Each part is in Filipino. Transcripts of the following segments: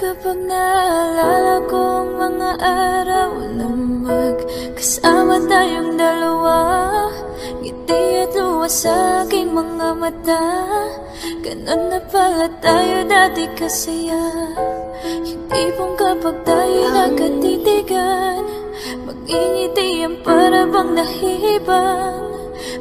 Kapag naalala ko ang mga araw na magkasama tayong dalawa, ngiti at luha sa aking mga mata. Ganon na pala tayo dati kasaya. Yung tipong kapag tayo nagkatitigan, mag-ingiti ang para bang nahihibang,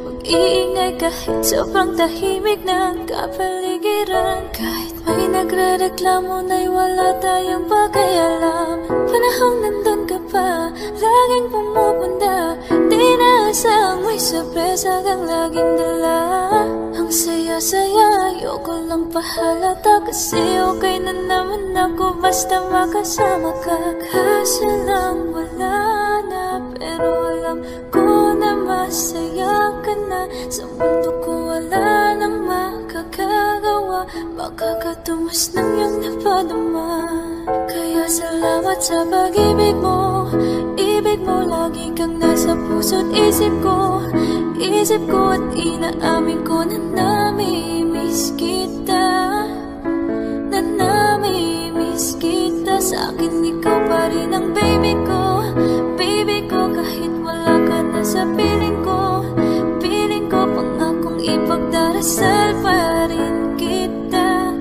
mag-iingay kahit sobrang tahimik ng kapaligiran. Kahit may nagre-reklamo na'y wala tayong pakialam. Panahong nandun ka pa, laging pumupunta, di naasang may sorpresa kang laging dala. Ang saya-saya, ayoko lang pahalata, kasi okay na naman ako basta makasama ka. Kaso lang wala na, pero alam ko na masaya ka na. Sa mundo ko wala nang makakagawa, makakatumas ng iyong napadama. Kaya salamat sa pag-ibig mo, ibig mo lagi kang nasa puso't isip ko. Isip ko at inaamin ko na namimiss kita, na namimiss kita. Sa akin ikaw pa rin ang baby ko, baby ko. Kahit wala ka na sa piling ko, piling ko. Pangakong ipagdarasal pa rin kita,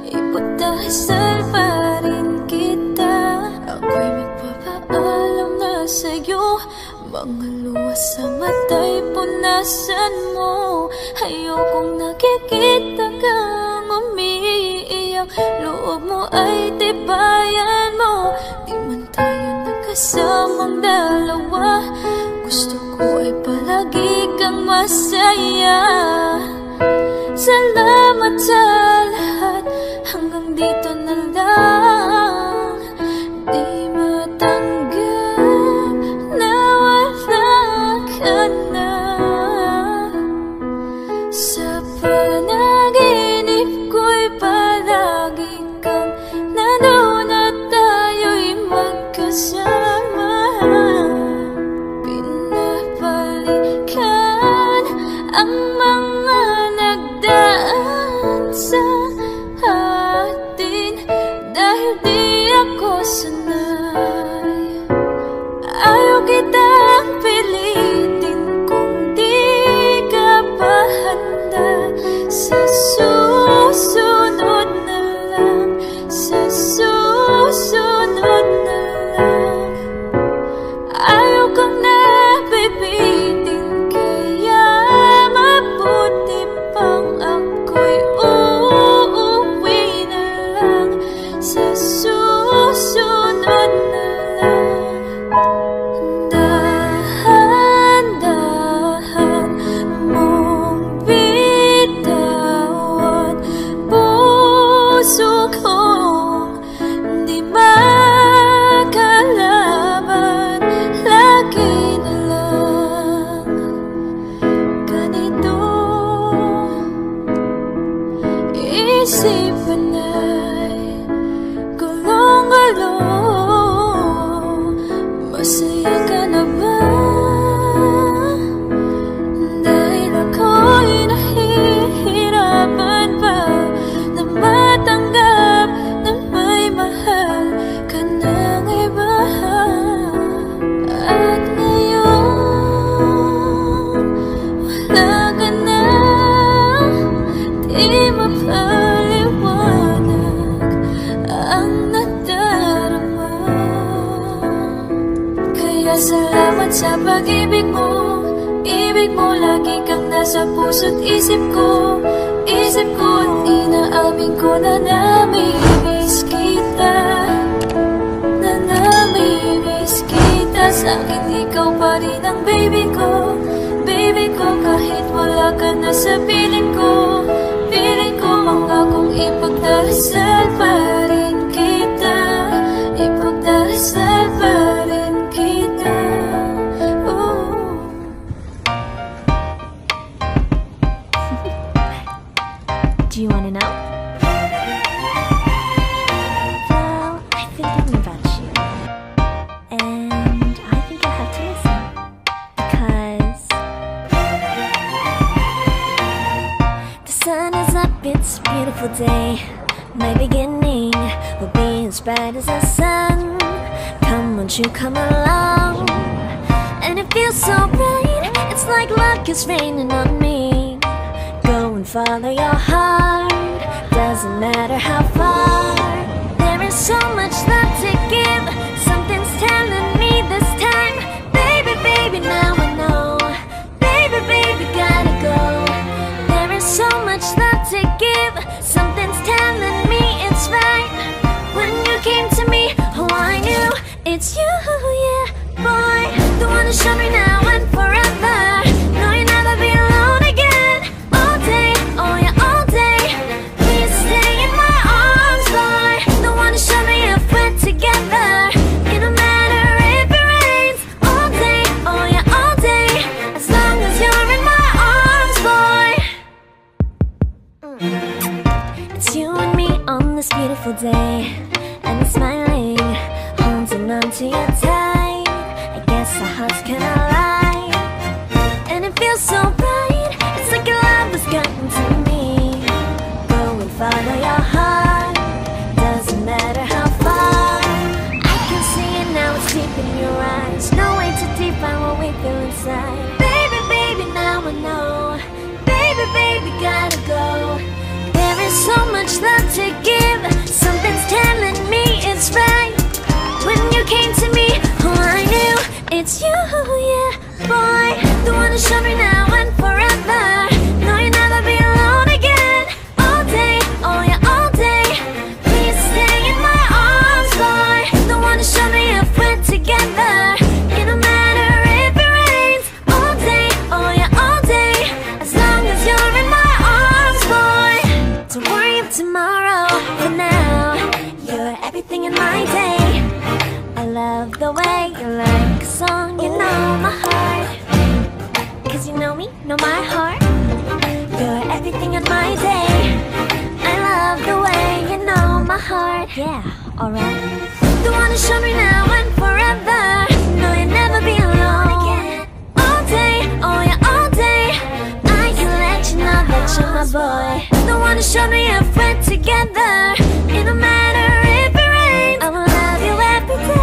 ipagdarasal pa rin kita. Ako'y magpapaalam na sa'yo, mga luha sa mata'y punasan mo. Ayokong nakikita kang umiiyak, loob mo ay tibayan mo. Di man tayo nagkasamang dalawa, gusto ko ay palagi kang masaya. Salamat sa lahat, hanggang dito na lang. Di matanggap na wala ka na. Sa panaginip ko'y palagi kang nandoon at tayo'y magkasama. Pinabalikan ang mga nagdaan sa atin, dahil di ako sanay. Ayaw kitang pilitin kung di ka pa handa. Sa susunod na lang, sa susunod na lang. Ayaw kang nabibitin, kaya mabuti pang ako'y uuwi na lang. Sa susunod na lang. Dahan-dahan mong bitawan, puso kong di makalaban. Lagi na lang ganito, isipan ay gulong-gulong. Masaya ka na ba? Dahil ako'y nahihirapan pa na matanggap na may mahal ka ng iba. At ngayon wala ka na, di mapaliwanag ang nadarama. Kaya salamat sa pag-ibig mo, ibig mo lagi kang nasa puso't isip ko. Isip ko at inaamin ko na namimiss kita, na namimiss kita. Sa akin ikaw pa rin ang baby ko, baby ko. Kahit wala ka na sa piling ko, piling ko. Mangakong ipagdarasal pa rin kita, ipagdarasal pa rin kita. Do you want to know? Well, I've been thinking about you, and I think you'll have to listen, because the sun is up, it's a beautiful day. My beginning will be as as bright as the sun. Come, won't you come along? And it feels so bright, it's like luck is raining on me. Go and follow your heart, doesn't matter how far. There is so much love to give, something's telling me this time. Baby, baby, now I know. Baby, baby, gotta go. There is so much love to give, something's telling me it's right. When you came to me, oh I knew it's you, yeah, boy. The one to show me now and forever. No, you'll never be alone again. All day, oh yeah, all day. Please stay in my arms, boy. The one to show me if we're together. It don't matter if it rains. All day, oh yeah, all day. As long as you're in my arms, boy. It's you and me on this beautiful day, and it's smiling, holding on to you tight. I guess our hearts can align, and it feels so bright. It's like your love has gotten to me. Go and follow your heart, doesn't matter how far. I can see it now, it's deep in your eyes. No way to define what we feel inside. Baby, baby, now I know. Baby, baby, gotta go. There is so much love to give, something's telling me it's right. When you came to me, oh I knew it's you, yeah, boy. The one to show me now and forever. No, you'll never be alone again. All day, oh yeah, all day. Please stay in my arms, boy. The one to show me if we're together. It don't matter if it rains. All day, oh yeah, all day. As long as you're in my arms, boy. Don't worry of tomorrow, for now you're everything in my day. I love the way you like a song, you know my heart. Cause you know me, know my heart. You're everything in my day. I love the way you know my heart. Yeah, alright. The one to show me now and forever. No, you'll never be alone again. All day, oh yeah, all day. I can let you know that you're my boy. The one to show me if we're together. It don't matter if it rains. I will love you every day.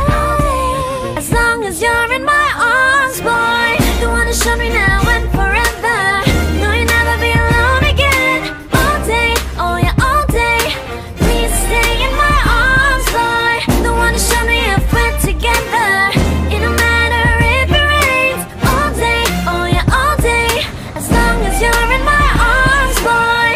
As long as you're in my arms, boy. The one to show me now and forever. No, you'll never be alone again. All day, oh yeah, all day. Please stay in my arms, boy. The one to show me if we're together. It don't matter if it rains. All day, oh yeah, all day. As long as you're in my arms, boy.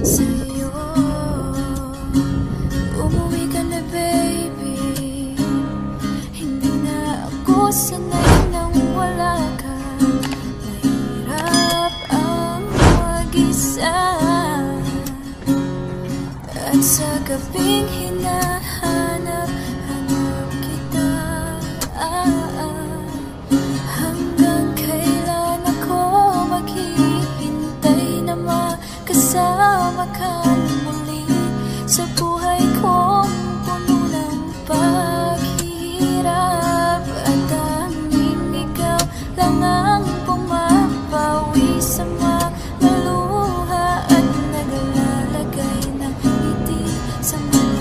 Sa'yo, umuwi ka na baby. Hindi na ako sanay nang wala ka. Mahirap ang mag-isa. At sa gabing hinahanap kita. Hanggang kailan ako maghihintay na makasama ka muli sa buhay kong puno ng paghihirap. At tanging ikaw lang ang pumapawi sa mga luha at naglalagay ng ngiti sa mga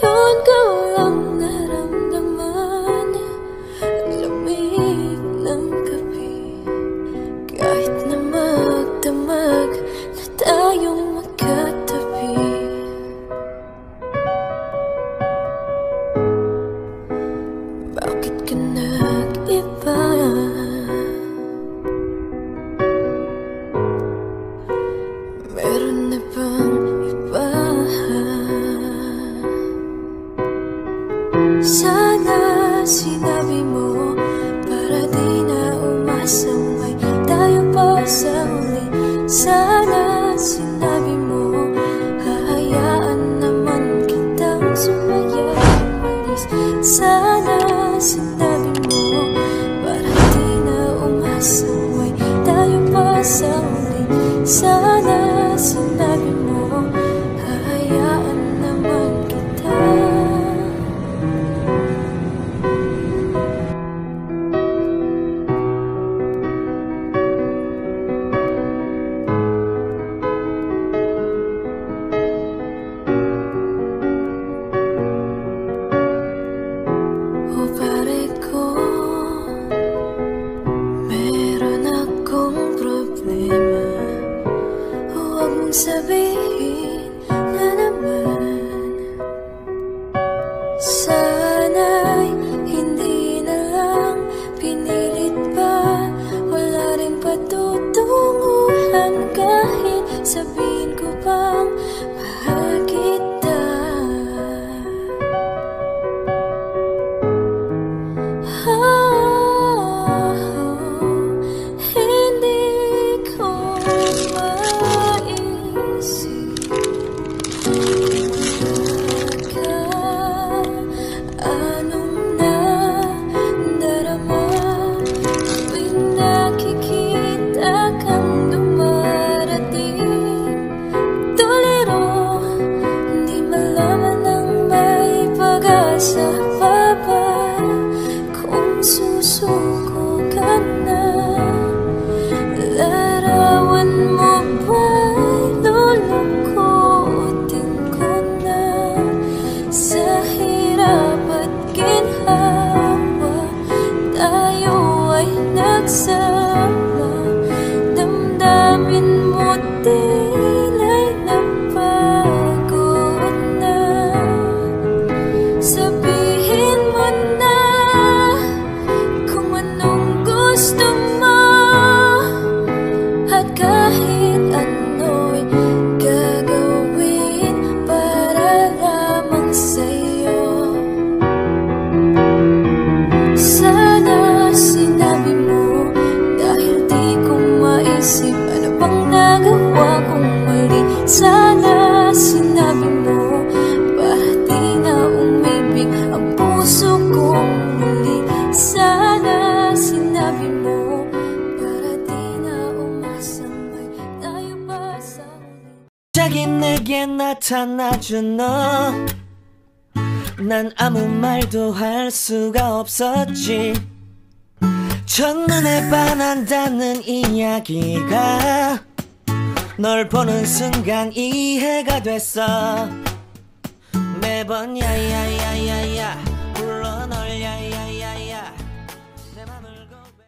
Yun ko lang naramdaman, ang lamig ng gabi. Kahit na magdamag na tayong magkatabi, bakit ka nag-iba? Meron na bang iba? Sana sinabi mo para di na umasang may tayo pa sa huli. Sana sinabi mo hahayaan naman kitang sumaya umalis. Sana sinabi mo para di na umasang may tayo pa sa huli. Sana sinabi mo hahayaan naman kita. O pare ko, meron akong problema. Huwag mong sabihin na naman. Sana'y hindi na lang pinilit pa. Wala rin patutunguhan kahit sabihin ko pang mahal kita. Hindi ko maisip ka. Anong nadarama tuwing nakikita kang dumarating? Tuliro, hindi malaman ng may pag-asa pa ba kung susuko ka na. Larawan mo ba'y lulukutin ko na? Sa hirap at ginhawa tayo ay nagsama. Damdamin mo tila'y napagod na. Sabihin mo na kung anong gusto mo, at kahit ano'y gagawin para lamang sa'yo. Sana sinabi mo dahil di ko maisip ano bang nagawa kong mali. Sana sinabi mo para di na umibig ang puso kong muli. Sana sinabi mo para di na umasang may tayo pa sa huli. 갑자기 내게 나타나준 너, 난 아무 말도 할 수가 없었지. 첫눈에 반한다는 이야기가 널 보는 순간 이해가 됐어. 매번 야야야야야 불러 널 야야야야 내 맘을 고백.